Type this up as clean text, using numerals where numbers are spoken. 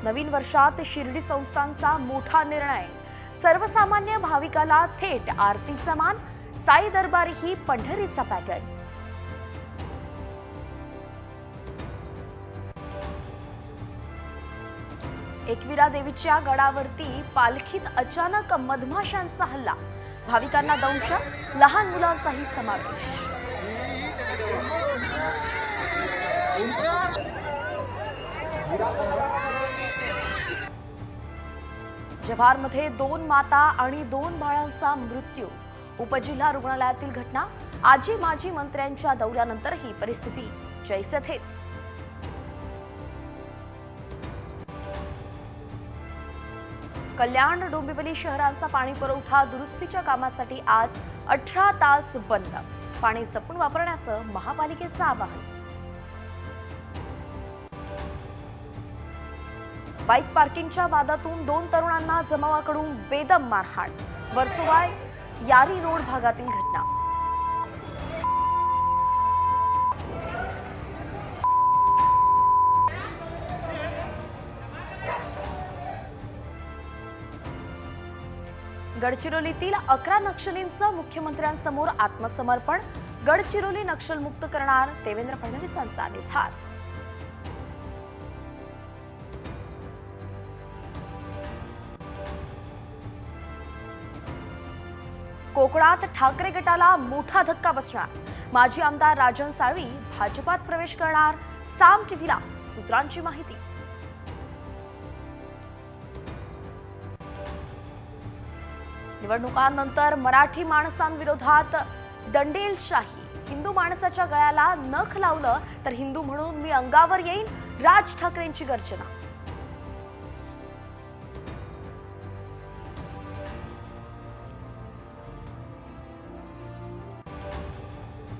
नवीन वर्षात शिर्डी संस्थानचा मोठा निर्णय, सर्वसामान्य भाविकाला थेट आरतीचा मान, साई दरबारी ही पंढरीचा पॅटर्न। एकविरा देवीच्या गडावरती पालखीत अचानक मधमाशांचा हल्ला, भाविकांना दंश, लहान मुलांचाही समावेश। जव्हारमध्ये 2 माता आणि 2 बाळांचा मृत्यू, उपजिल्हा रुग्णालयातील घटना। आजी माजी मंत्र्यांच्या दौऱ्यानंतर ही परिस्थिती जैसे थेच। कल्याण डोंबिवली शहरांचा पाणी पुरवठा दुरुस्तीच्या कामासाठी आज 18 तास बंद, पाणी जपून वापरण्याचं महापालिकेचं आवाहन। बाईक पार्किंगच्या वादातून 2 तरुणांना जमावाकडून बेदम मारहाण, वर्सोवा यारी रोड भागातील घटना। गडचिरोलीतील 11 नक्षलींचं मुख्यमंत्र्यांसमोर आत्मसमर्पण, गडचिरोली नक्षलमुक्त करणार देवेंद्र फडणवीसांचा निर्धार। कोकणात ठाकरे गटाला मोठा धक्का बसणार, माजी आमदार राजन साळवी भाजपात प्रवेश करणार, साम टीव्हीला सूत्रांची माहिती। निवडणुकांनंतर मराठी माणसांविरोधात दंडेलशाही, हिंदू माणसाच्या गळ्याला नख लावलं तर हिंदू म्हणून मी अंगावर येईन, राज ठाकरेंची गर्जना।